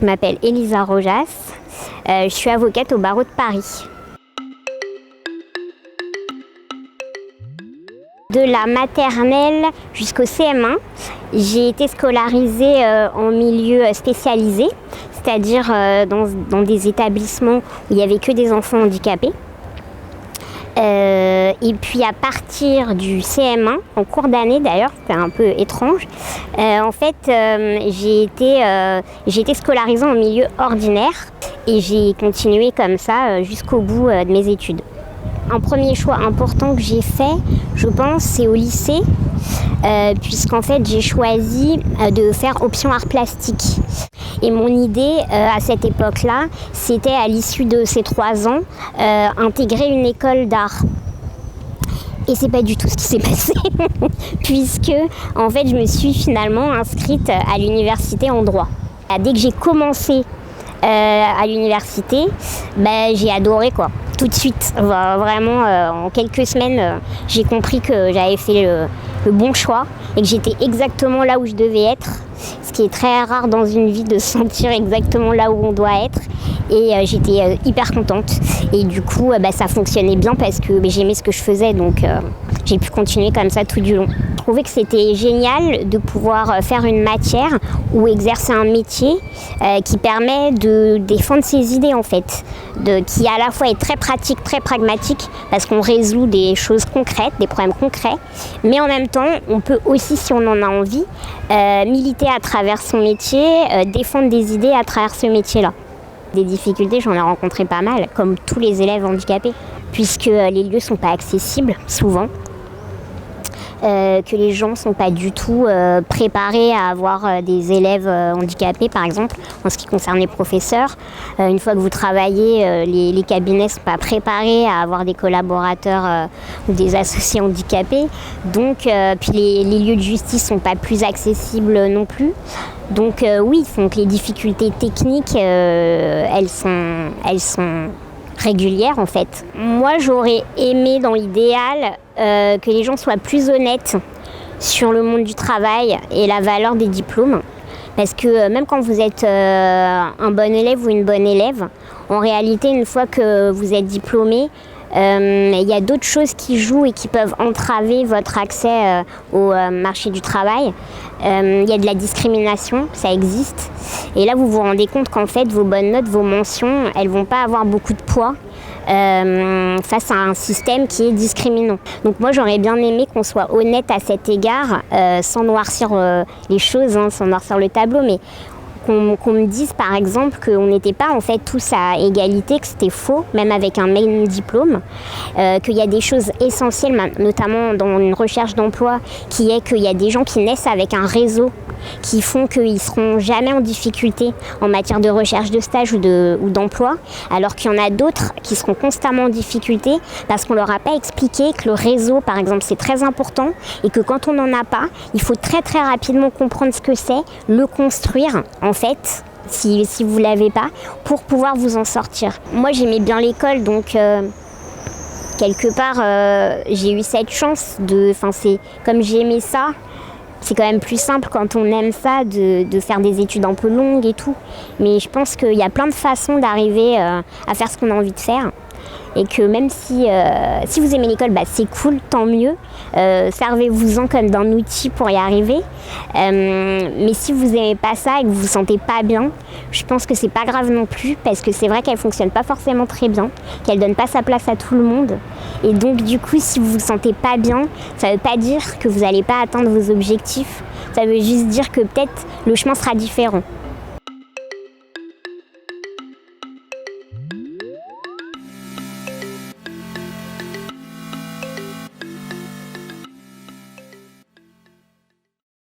Je m'appelle Elisa Rojas, je suis avocate au barreau de Paris. De la maternelle jusqu'au CM1, j'ai été scolarisée en milieu spécialisé, c'est-à-dire dans des établissements où il n'y avait que des enfants handicapés. Et puis à partir du CM1, en cours d'année d'ailleurs, c'était un peu étrange, en fait j'ai été scolarisée en milieu ordinaire et j'ai continué comme ça jusqu'au bout de mes études. Un premier choix important que j'ai fait, je pense, c'est au lycée, puisqu'en fait j'ai choisi de faire option art plastique. Et mon idée à cette époque-là, c'était à l'issue de ces 3 ans, intégrer une école d'art. Et c'est pas du tout ce qui s'est passé, puisque en fait je me suis finalement inscrite à l'université en droit. Dès que j'ai commencé à l'université, j'ai adoré quoi. Tout de suite, vraiment en quelques semaines, j'ai compris que j'avais fait le bon choix et que j'étais exactement là où je devais être, ce qui est très rare dans une vie de se sentir exactement là où on doit être. Et j'étais hyper contente et du coup ça fonctionnait bien parce que j'aimais ce que je faisais, donc j'ai pu continuer comme ça tout du long. Je trouvais que c'était génial de pouvoir faire une matière ou exercer un métier qui permet de défendre ses idées en fait, qui à la fois est très pratique, très pragmatique parce qu'on résout des choses concrètes, des problèmes concrets, mais en même temps on peut aussi, si on en a envie, militer à travers son métier, défendre des idées à travers ce métier-là. Des difficultés, j'en ai rencontré pas mal, comme tous les élèves handicapés, puisque les lieux ne sont pas accessibles, souvent, que les gens ne sont pas du tout préparés à avoir des élèves handicapés, par exemple, en ce qui concerne les professeurs. Une fois que vous travaillez, les cabinets ne sont pas préparés à avoir des collaborateurs ou des associés handicapés. Donc, puis les lieux de justice ne sont pas plus accessibles non plus. Donc oui, donc les difficultés techniques, elles sont régulières en fait. Moi, j'aurais aimé dans l'idéal que les gens soient plus honnêtes sur le monde du travail et la valeur des diplômes. Parce que même quand vous êtes un bon élève ou une bonne élève, en réalité, une fois que vous êtes diplômé, il y a d'autres choses qui jouent et qui peuvent entraver votre accès au marché du travail. Il y a de la discrimination, ça existe. Et là, vous vous rendez compte qu'en fait, vos bonnes notes, vos mentions, elles ne vont pas avoir beaucoup de poids face à un système qui est discriminant. Donc moi, j'aurais bien aimé qu'on soit honnête à cet égard, sans noircir les choses, sans noircir le tableau, mais qu'on me dise par exemple qu'on n'était pas en fait tous à égalité, que c'était faux, même avec un même diplôme, qu'il y a des choses essentielles, notamment dans une recherche d'emploi, qui est qu'il y a des gens qui naissent avec un réseau qui font qu'ils ne seront jamais en difficulté en matière de recherche de stage ou d'emploi, alors qu'il y en a d'autres qui seront constamment en difficulté parce qu'on ne leur a pas expliqué que le réseau, par exemple, c'est très important et que quand on n'en a pas, il faut très très rapidement comprendre ce que c'est, le construire en fait, si vous ne l'avez pas, pour pouvoir vous en sortir. Moi, j'aimais bien l'école, donc quelque part, j'ai eu cette chance comme j'aimais ça. C'est quand même plus simple quand on aime ça de faire des études un peu longues et tout. Mais je pense qu'il y a plein de façons d'arriver à faire ce qu'on a envie de faire. Et que même si vous aimez l'école, c'est cool, tant mieux. Servez-vous-en comme d'un outil pour y arriver. Mais si vous n'aimez pas ça et que vous vous sentez pas bien, je pense que c'est pas grave non plus, parce que c'est vrai qu'elle fonctionne pas forcément très bien, qu'elle donne pas sa place à tout le monde. Et donc du coup, si vous vous sentez pas bien, ça veut pas dire que vous n'allez pas atteindre vos objectifs. Ça veut juste dire que peut-être le chemin sera différent.